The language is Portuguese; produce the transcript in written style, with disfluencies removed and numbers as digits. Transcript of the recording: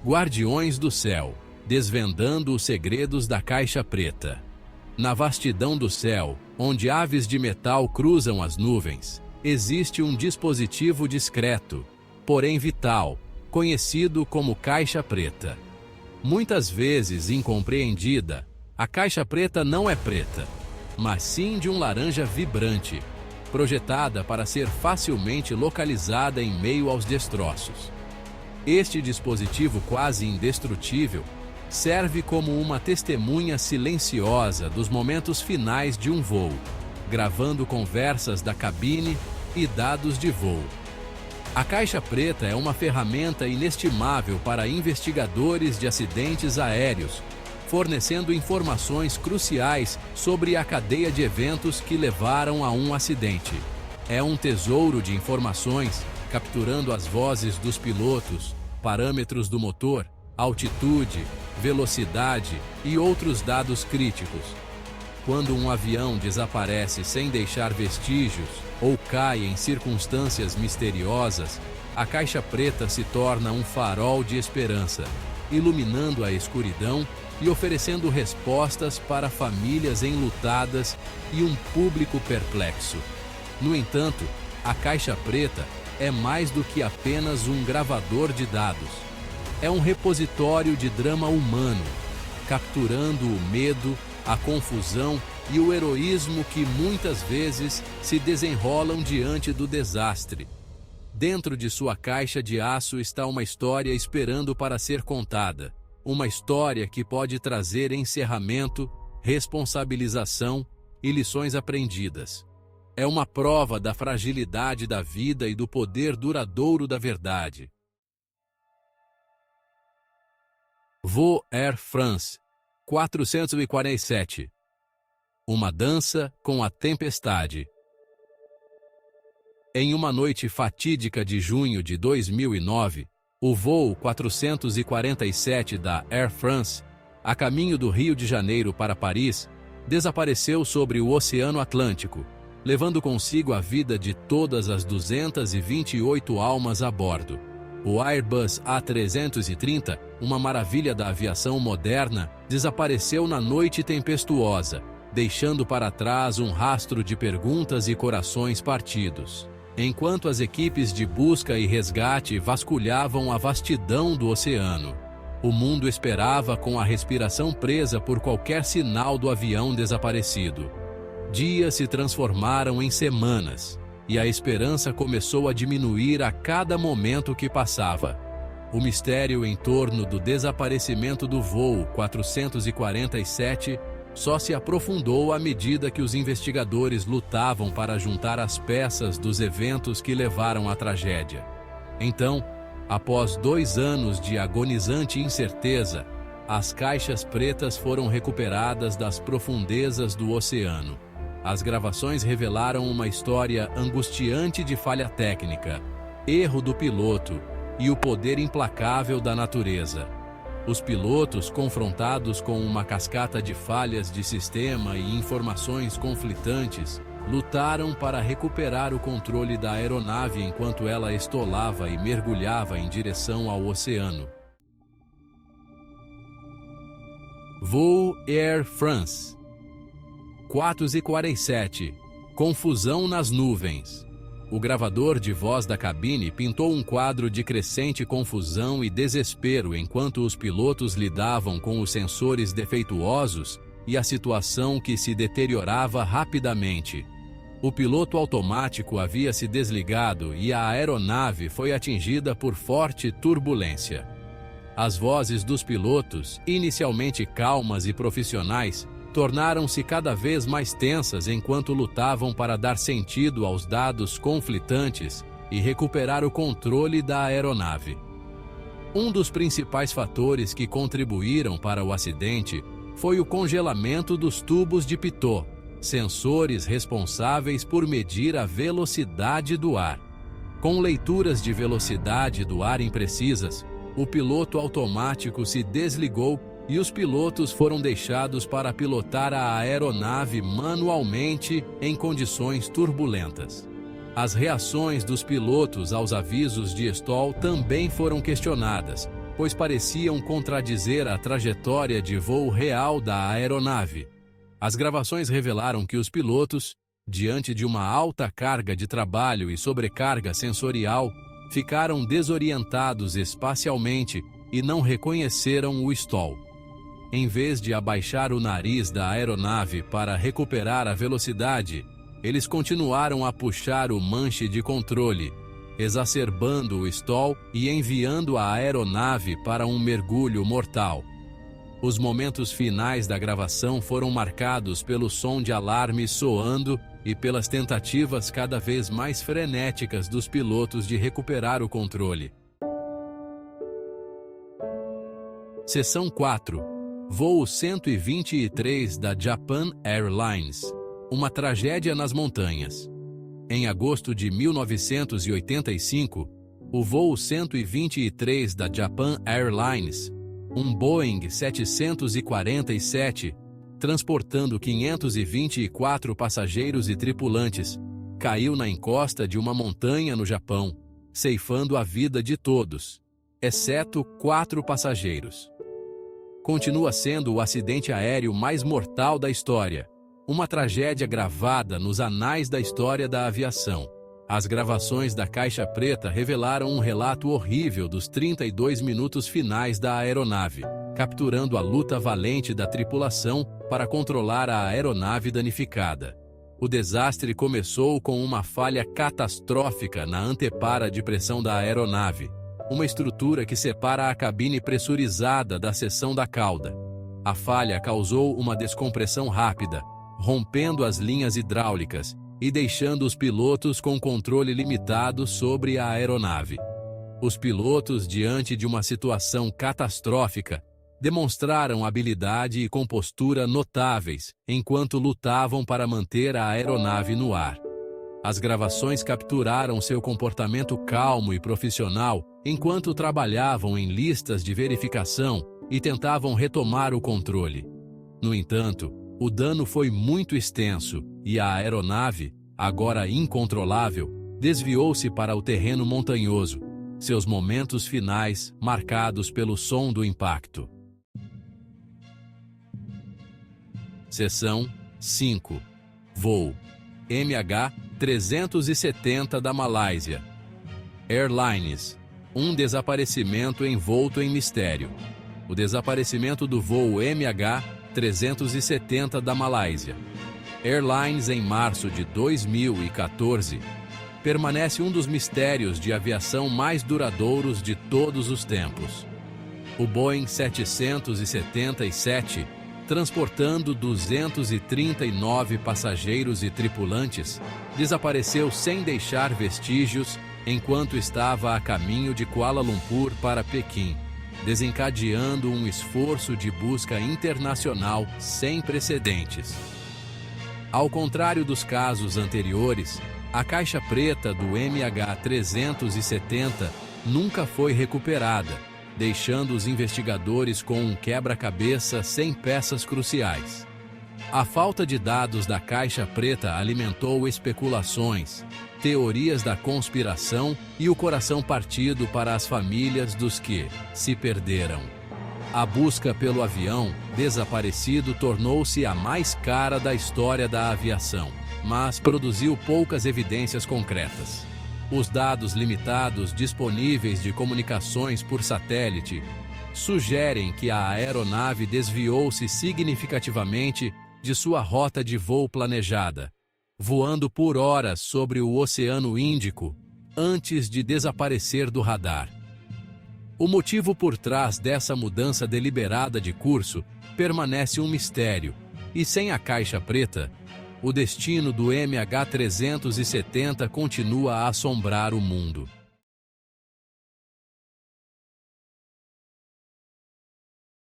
Guardiões do céu, desvendando os segredos da caixa preta. Na vastidão do céu, onde aves de metal cruzam as nuvens, existe um dispositivo discreto, porém vital, conhecido como caixa preta. Muitas vezes incompreendida, a caixa preta não é preta, mas sim de um laranja vibrante, projetada para ser facilmente localizada em meio aos destroços. Este dispositivo quase indestrutível serve como uma testemunha silenciosa dos momentos finais de um voo, gravando conversas da cabine e dados de voo. A caixa preta é uma ferramenta inestimável para investigadores de acidentes aéreos, fornecendo informações cruciais sobre a cadeia de eventos que levaram a um acidente. É um tesouro de informações, capturando as vozes dos pilotos, parâmetros do motor, altitude, velocidade e outros dados críticos. Quando um avião desaparece sem deixar vestígios ou cai em circunstâncias misteriosas, a caixa preta se torna um farol de esperança, iluminando a escuridão e oferecendo respostas para famílias enlutadas e um público perplexo. No entanto, a caixa preta é mais do que apenas um gravador de dados. É um repositório de drama humano, capturando o medo, a confusão e o heroísmo que muitas vezes se desenrolam diante do desastre. Dentro de sua caixa de aço está uma história esperando para ser contada. Uma história que pode trazer encerramento, responsabilização e lições aprendidas. É uma prova da fragilidade da vida e do poder duradouro da verdade. Voo Air France 447. Uma dança com a tempestade. Em uma noite fatídica de junho de 2009, o voo 447 da Air France, a caminho do Rio de Janeiro para Paris, desapareceu sobre o Oceano Atlântico, levando consigo a vida de todas as 228 almas a bordo. O Airbus A330, uma maravilha da aviação moderna, desapareceu na noite tempestuosa, deixando para trás um rastro de perguntas e corações partidos. Enquanto as equipes de busca e resgate vasculhavam a vastidão do oceano, o mundo esperava com a respiração presa por qualquer sinal do avião desaparecido. Dias se transformaram em semanas, e a esperança começou a diminuir a cada momento que passava. O mistério em torno do desaparecimento do voo 447 só se aprofundou à medida que os investigadores lutavam para juntar as peças dos eventos que levaram à tragédia. Então, após 2 anos de agonizante incerteza, as caixas pretas foram recuperadas das profundezas do oceano. As gravações revelaram uma história angustiante de falha técnica, erro do piloto e o poder implacável da natureza. Os pilotos, confrontados com uma cascata de falhas de sistema e informações conflitantes, lutaram para recuperar o controle da aeronave enquanto ela estolava e mergulhava em direção ao oceano. Voo Air France 447. Confusão nas nuvens. O gravador de voz da cabine pintou um quadro de crescente confusão e desespero enquanto os pilotos lidavam com os sensores defeituosos e a situação que se deteriorava rapidamente. O piloto automático havia se desligado e a aeronave foi atingida por forte turbulência. As vozes dos pilotos, inicialmente calmas e profissionais, tornaram-se cada vez mais tensas enquanto lutavam para dar sentido aos dados conflitantes e recuperar o controle da aeronave. Um dos principais fatores que contribuíram para o acidente foi o congelamento dos tubos de pitot, sensores responsáveis por medir a velocidade do ar. Com leituras de velocidade do ar imprecisas, o piloto automático se desligou e os pilotos foram deixados para pilotar a aeronave manualmente em condições turbulentas. As reações dos pilotos aos avisos de stall também foram questionadas, pois pareciam contradizer a trajetória de voo real da aeronave. As gravações revelaram que os pilotos, diante de uma alta carga de trabalho e sobrecarga sensorial, ficaram desorientados espacialmente e não reconheceram o stall. Em vez de abaixar o nariz da aeronave para recuperar a velocidade, eles continuaram a puxar o manche de controle, exacerbando o stall e enviando a aeronave para um mergulho mortal. Os momentos finais da gravação foram marcados pelo som de alarme soando e pelas tentativas cada vez mais frenéticas dos pilotos de recuperar o controle. Seção 4. Voo 123 da Japan Airlines. Uma tragédia nas montanhas. Em agosto de 1985, o voo 123 da Japan Airlines, um Boeing 747, transportando 524 passageiros e tripulantes, caiu na encosta de uma montanha no Japão, ceifando a vida de todos, exceto 4 passageiros. Continua sendo o acidente aéreo mais mortal da história, uma tragédia gravada nos anais da história da aviação. As gravações da caixa preta revelaram um relato horrível dos 32 minutos finais da aeronave, capturando a luta valente da tripulação para controlar a aeronave danificada. O desastre começou com uma falha catastrófica na antepara de pressão da aeronave, uma estrutura que separa a cabine pressurizada da seção da cauda. A falha causou uma descompressão rápida, rompendo as linhas hidráulicas e deixando os pilotos com controle limitado sobre a aeronave. Os pilotos, diante de uma situação catastrófica, demonstraram habilidade e compostura notáveis enquanto lutavam para manter a aeronave no ar. As gravações capturaram seu comportamento calmo e profissional enquanto trabalhavam em listas de verificação e tentavam retomar o controle. No entanto, o dano foi muito extenso e a aeronave, agora incontrolável, desviou-se para o terreno montanhoso, seus momentos finais marcados pelo som do impacto. Seção 5. Voo MH370 da Malásia. Airlines. Um desaparecimento envolto em mistério. O desaparecimento do voo MH370 da Malásia Airlines em março de 2014 permanece um dos mistérios de aviação mais duradouros de todos os tempos. O Boeing 777, transportando 239 passageiros e tripulantes, desapareceu sem deixar vestígios enquanto estava a caminho de Kuala Lumpur para Pequim, desencadeando um esforço de busca internacional sem precedentes. Ao contrário dos casos anteriores, a caixa preta do MH370 nunca foi recuperada, deixando os investigadores com um quebra-cabeça sem peças cruciais. A falta de dados da caixa preta alimentou especulações, teorias da conspiração e o coração partido para as famílias dos que se perderam. A busca pelo avião desaparecido tornou-se a mais cara da história da aviação, mas produziu poucas evidências concretas. Os dados limitados disponíveis de comunicações por satélite sugerem que a aeronave desviou-se significativamente de sua rota de voo planejada, voando por horas sobre o Oceano Índico antes de desaparecer do radar. O motivo por trás dessa mudança deliberada de curso permanece um mistério, e sem a caixa preta, o destino do MH370 continua a assombrar o mundo.